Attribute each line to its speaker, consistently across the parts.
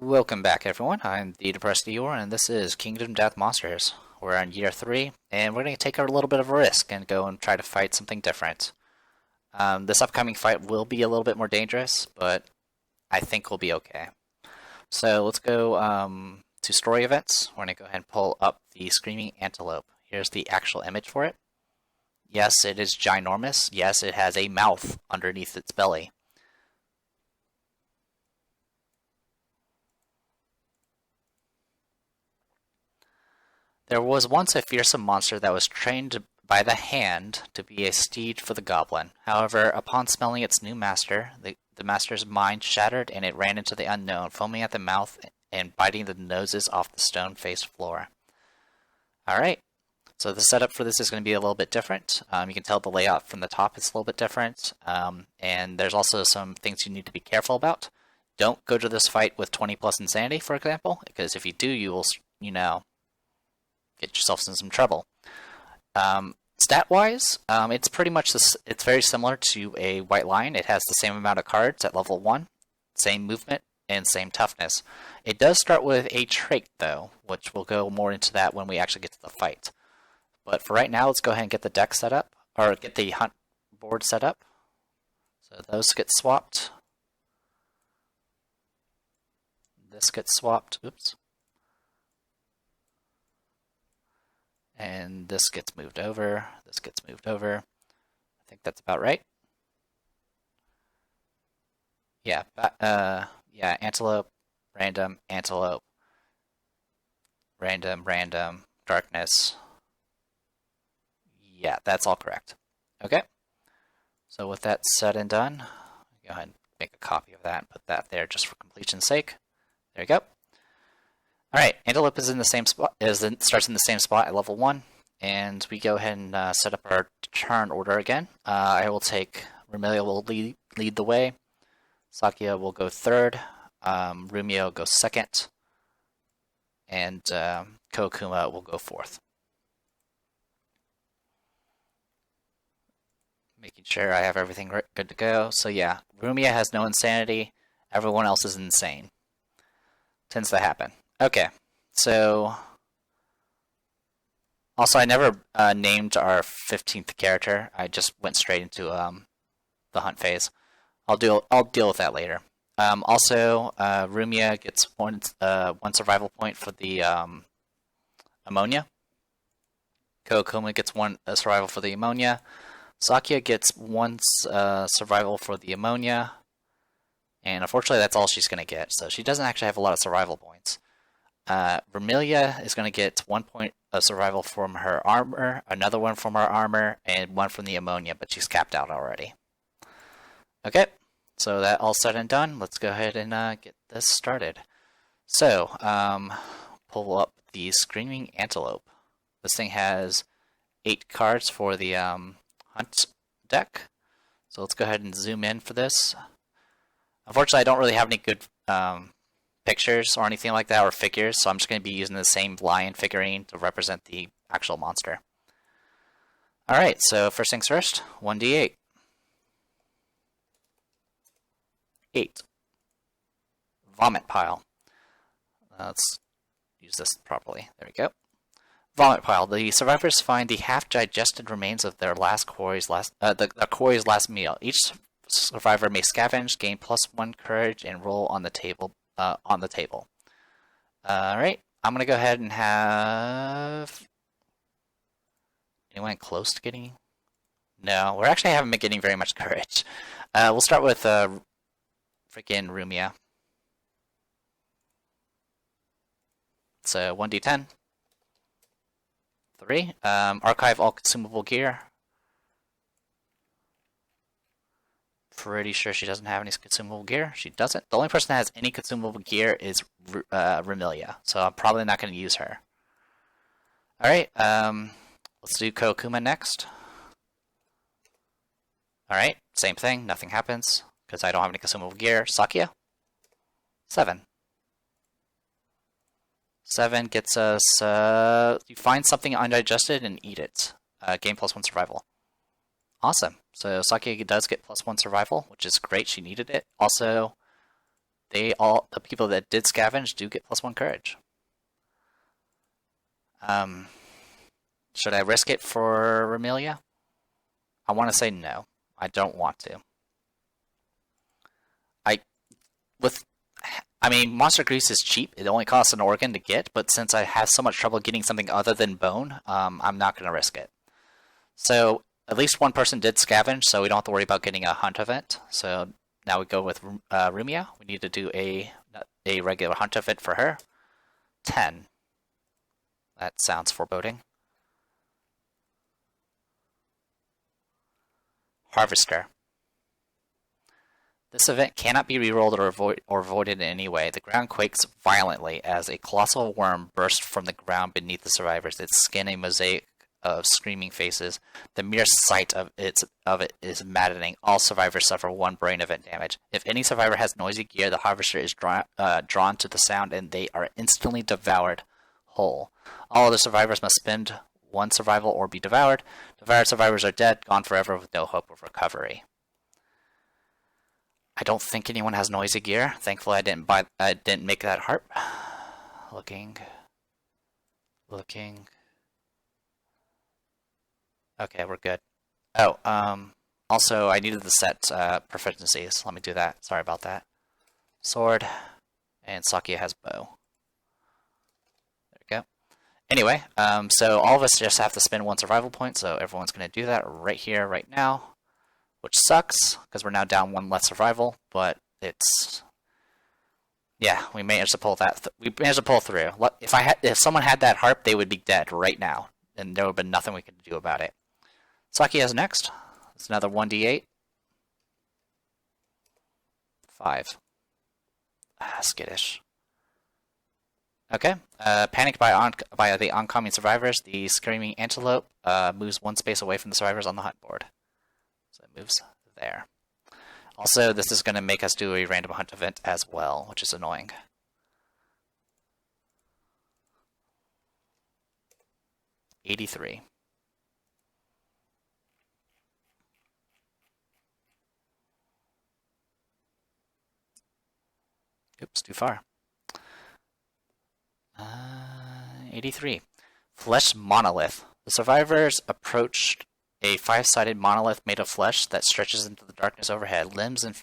Speaker 1: Welcome back, everyone. I'm the Depressed Eeyore, and this is Kingdom Death Monsters. We're on year 3, and we're going to take a little bit of a risk and go and try to fight something different. This upcoming fight will be a little bit more dangerous, but I think we'll be okay. So let's go to story events. We're going to go ahead and pull up the Screaming Antelope. Here's the actual image for it. Yes, it is ginormous. Yes, it has a mouth underneath its belly. There was once a fearsome monster that was trained by the hand to be a steed for the goblin. However, upon smelling its new master, the master's mind shattered and it ran into the unknown, foaming at the mouth and biting the noses off the stone-faced floor. Alright, so the setup for this is going to be a little bit different. You can tell the layout from the top is a little bit different, and there's also some things you need to be careful about. Don't go to this fight with 20 plus insanity, for example, because if you do, you will, get yourself in some trouble. Stat-wise, it's pretty much this. It's very similar to a white lion. It has the same amount of cards at level 1, same movement, and same toughness. It does start with a trait, though, which we'll go more into that when we actually get to the fight. But for right now, let's go ahead and get the deck set up, or get the hunt board set up. So those get swapped. This gets swapped. Oops. And this gets moved over, this gets moved over. I think that's about right. Yeah, antelope, random, random, darkness. Yeah, that's all correct. Okay, so with that said and done, go ahead and make a copy of that and put that there just for completion's sake. There you go. Alright, Antelope is in the same spot, starts in the same spot at level 1, and we go ahead and set up our turn order again. I will take, Rumelia will lead the way, Sakya will go 3rd, Rumio goes 2nd, and Kokuma will go 4th. Making sure I have everything good to go. So yeah, Rumia has no insanity, everyone else is insane. Tends to happen. Okay, so also I never named our 15th character. I just went straight into the hunt phase. I'll deal with that later. Also, Rumia gets one survival point for the ammonia. Kokuma gets one survival for the ammonia. Sakya gets one survival for the ammonia. And unfortunately, that's all she's going to get. So she doesn't actually have a lot of survival points. Vermilia is going to get 1 point of survival from her armor, another one from her armor, and one from the ammonia, but she's capped out already. Okay, so that all said and done, let's go ahead and get this started. So, pull up the Screaming Antelope. This thing has 8 cards for the hunt deck. So let's go ahead and zoom in for this. Unfortunately, I don't really have any good pictures or anything like that, or figures, so I'm just going to be using the same lion figurine to represent the actual monster. Alright, so first things first, 1d8. 8. Vomit pile. Let's use this properly. There we go. Vomit pile. The survivors find the half-digested remains of their quarry's last meal. Each survivor may scavenge, gain +1 courage, and roll on the table. Alright, I'm going to go ahead and have... Anyone close to getting... No, we're actually haven't been getting very much courage. We'll start with freaking Rumia. So 1d10. 3. Archive all consumable gear. Pretty sure she doesn't have any consumable gear. She doesn't. The only person that has any consumable gear is Rumelia, so I'm probably not going to use her. Alright, let's do Kokuma next. Alright, same thing, nothing happens, because I don't have any consumable gear. Sakya? 7. 7 gets us, you find something undigested and eat it. Gain +1 survival. Awesome. So Sakya does get +1 survival, which is great. She needed it. Also, the people that did scavenge do get +1 courage. Should I risk it for Remelia? I want to say no. I don't want to. I mean, monster grease is cheap. It only costs an organ to get, but since I have so much trouble getting something other than bone, I'm not going to risk it. So at least one person did scavenge, so we don't have to worry about getting a hunt event. So now we go with Rumia. We need to do a regular hunt event for her. 10. That sounds foreboding. Harvester. This event cannot be rerolled or avoided in any way. The ground quakes violently as a colossal worm bursts from the ground beneath the survivors, its skin a mosaic of screaming faces. The mere sight of it is maddening. All survivors suffer 1 brain event damage. If any survivor has noisy gear, the harvester is drawn to the sound and they are instantly devoured whole. All other survivors must spend 1 survival or be devoured. Devoured survivors are dead, gone forever with no hope of recovery. I don't think anyone has noisy gear. Thankfully, I didn't make that harp. Looking. Okay, we're good. Oh, also, I needed to set proficiencies. Let me do that. Sorry about that. Sword, and Sakia has bow. There we go. Anyway, so all of us just have to spend 1 survival point, so everyone's going to do that right here, right now. Which sucks, because we're now down 1 less survival, but it's... Yeah, we managed to pull that. We managed to pull through. If someone had that harp, they would be dead right now, and there would have been nothing we could do about it. Saki has next. It's another 1d8. 5. Skittish. Okay. Panicked by the oncoming survivors, the screaming antelope moves 1 space away from the survivors on the hunt board. So it moves there. Also, this is going to make us do a random hunt event as well, which is annoying. $83. Oops, too far. 83. Flesh monolith. The survivors approached a 5-sided monolith made of flesh that stretches into the darkness overhead. Limbs and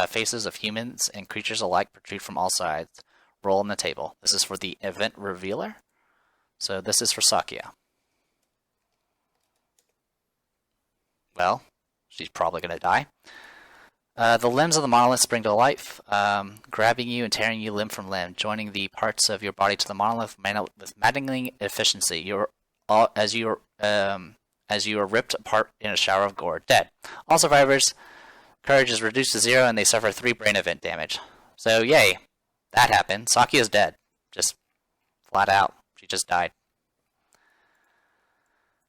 Speaker 1: faces of humans and creatures alike protrude from all sides. Roll on the table. This is for the event revealer. So this is for Sakia. Well, she's probably going to die. The limbs of the monolith spring to life, grabbing you and tearing you limb from limb, joining the parts of your body to the monolith with maddening efficiency. As you are ripped apart in a shower of gore. Dead. All survivors' courage is reduced to 0 and they suffer 3 brain event damage. So, yay. That happened. Saki is dead. Just flat out. She just died.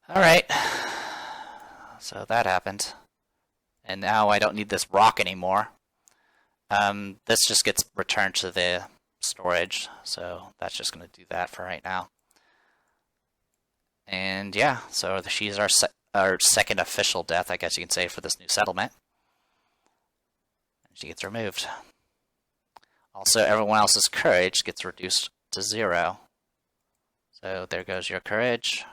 Speaker 1: Alright. So that happened. And now I don't need this rock anymore. This just gets returned to the storage. So that's just going to do that for right now. And yeah, so she's our second official death, I guess you can say, for this new settlement. And she gets removed. Also, everyone else's courage gets reduced to 0. So there goes your courage.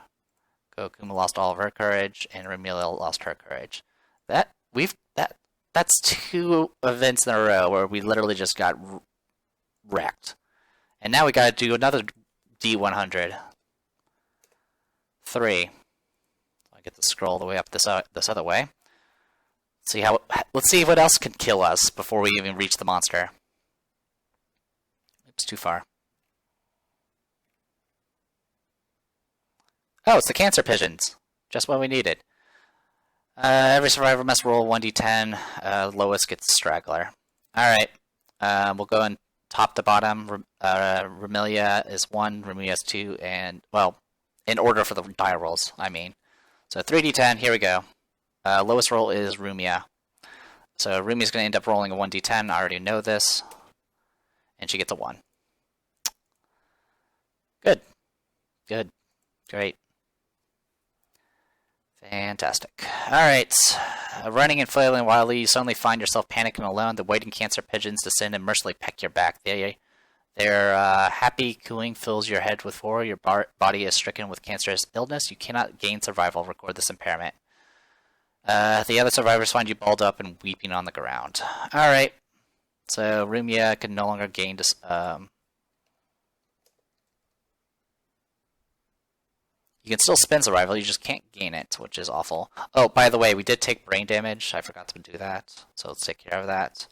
Speaker 1: Gokuma lost all of her courage, and Remila lost her courage. That's 2 events in a row where we literally just got wrecked. And now we gotta do another D100. 3. I get to scroll the way up this other way. Let's see what else can kill us before we even reach the monster. Oops, too far. Oh, it's the cancer pigeons. Just what we needed. Every survivor must roll 1d10. Lowest gets straggler. Alright. We'll go in top to bottom. Remelia is 1, Remelia is 2, and, well, in order for the die rolls, I mean. So 3d10, here we go. Lowest roll is Rumia. So Rumia's going to end up rolling a 1d10. I already know this. And she gets a 1. Good. Good. Great. Fantastic. Alright. Running and flailing wildly, you suddenly find yourself panicking alone. The waiting cancer pigeons descend and mercilessly peck your back. Their happy cooing fills your head with horror. Your body is stricken with cancerous illness. You cannot gain survival. Record this impairment. The other survivors find you balled up and weeping on the ground. Alright. So, Rumia can no longer gain you can still spend survival, you just can't gain it, which is awful. Oh, by the way, we did take brain damage. I forgot to do that. So let's take care of that.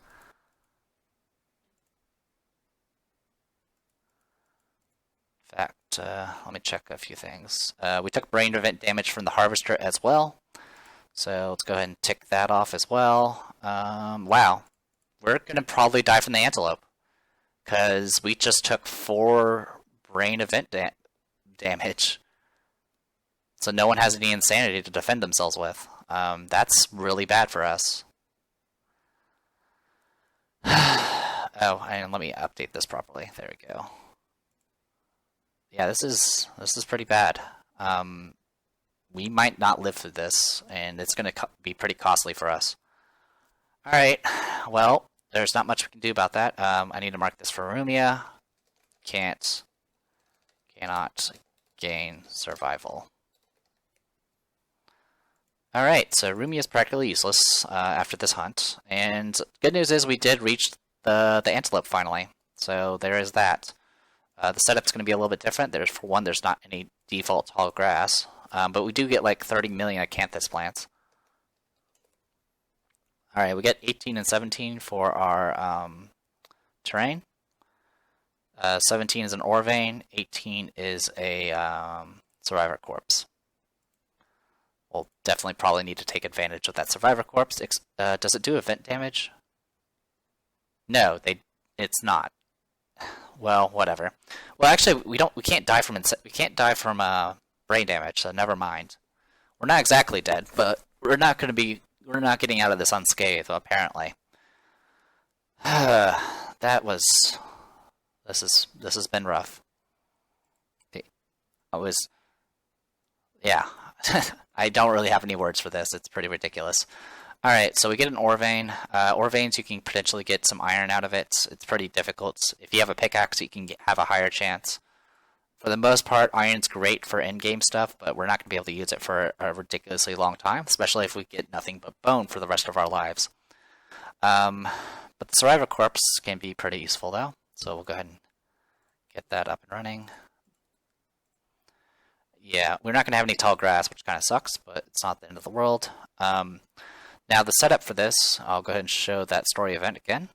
Speaker 1: In fact, let me check a few things. We took brain event damage from the harvester as well. So let's go ahead and tick that off as well. Wow. We're going to probably die from the antelope. Because we just took 4 brain event damage. So no one has any insanity to defend themselves with. That's really bad for us. Oh, and let me update this properly. There we go. Yeah, this is pretty bad. We might not live through this, and it's going to be pretty costly for us. Alright, well, there's not much we can do about that. I need to mark this for Rumia. Cannot gain survival. Alright, so Rumia is practically useless after this hunt. And good news is we did reach the antelope finally. So there is that. The setup's going to be a little bit different. For one, there's not any default tall grass. But we do get like 30 million acanthus plants. Alright, we get 18 and 17 for our terrain. 17 is an ore vein. 18 is a survivor corpse. We'll definitely probably need to take advantage of that survivor corpse. Does it do event damage? No, it's not. Well, whatever. Well, actually, we can't die from brain damage, so never mind. We're not exactly dead, but we're not getting out of this unscathed, apparently. This has been rough. Yeah. I don't really have any words for this. It's pretty ridiculous. Alright, so we get an ore vein. Ore veins, you can potentially get some iron out of it. It's pretty difficult. If you have a pickaxe, you can have a higher chance. For the most part, iron's great for endgame stuff, but we're not going to be able to use it for a ridiculously long time, especially if we get nothing but bone for the rest of our lives. But the survivor corpse can be pretty useful, though. So we'll go ahead and get that up and running. Yeah, we're not going to have any tall grass, which kind of sucks, but it's not the end of the world. Now, the setup for this, I'll go ahead and show that story event again.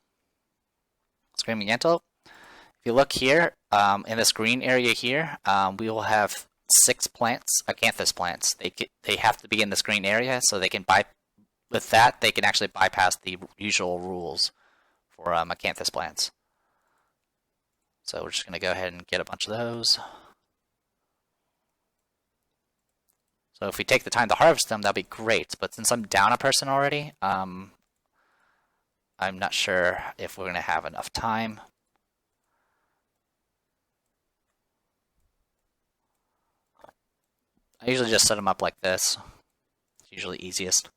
Speaker 1: Screaming Antelope. If you look here, in this green area here, we will have 6 plants, acanthus plants. They have to be in this green area, so they can with that, they can actually bypass the usual rules for acanthus plants. So we're just going to go ahead and get a bunch of those. So if we take the time to harvest them, that'll be great. But since I'm down a person already, I'm not sure if we're going to have enough time. I usually just set them up like this. It's usually easiest.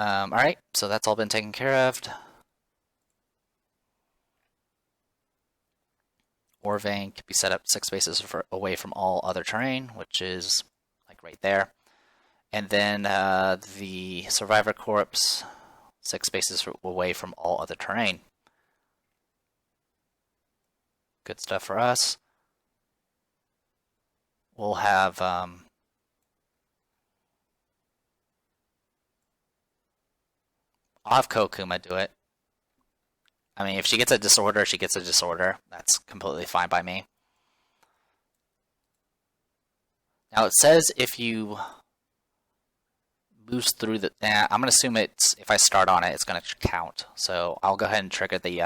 Speaker 1: Alright, so that's all been taken care of. Ore vein can be set up 6 spaces away from all other terrain, which is like right there. And then the survivor corpse, 6 spaces away from all other terrain. Good stuff for us. We'll have I'll have Kokuma do it. I mean, if she gets a disorder, she gets a disorder. That's completely fine by me. Now it says if you boost through the... I'm going to assume if I start on it, it's going to count. So I'll go ahead and trigger the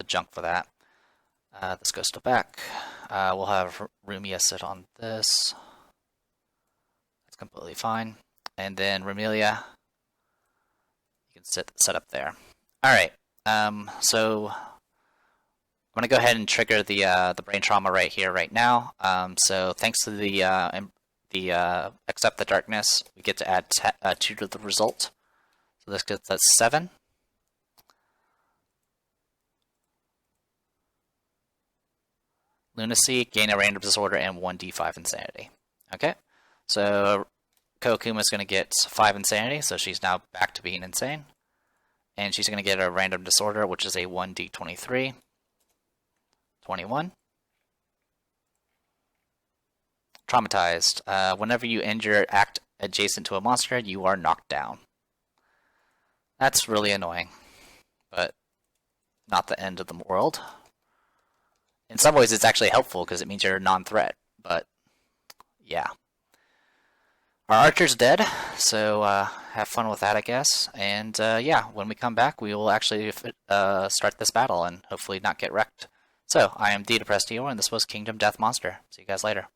Speaker 1: junk for that. This goes to back. We'll have Rumia sit on this. That's completely fine. And then Rumelia, you can set up there. Alright, so I'm going to go ahead and trigger the brain trauma right here, right now. So thanks to the accept the darkness, we get to add 2 to the result. So this gets us 7. Lunacy, gain a random disorder, and 1d5 insanity. Okay, so Kokuma is going to get 5 insanity, so she's now back to being insane. And she's going to get a random disorder, which is a 1d23. 21. Traumatized. Whenever you end your act adjacent to a monster, you are knocked down. That's really annoying, but not the end of the world. In some ways, it's actually helpful because it means you're a non-threat, but yeah. Our archer's dead, so have fun with that, I guess. And yeah, when we come back, we will actually start this battle and hopefully not get wrecked. So, I am D Depressed Eeyore, and this was Kingdom Death Monster. See you guys later.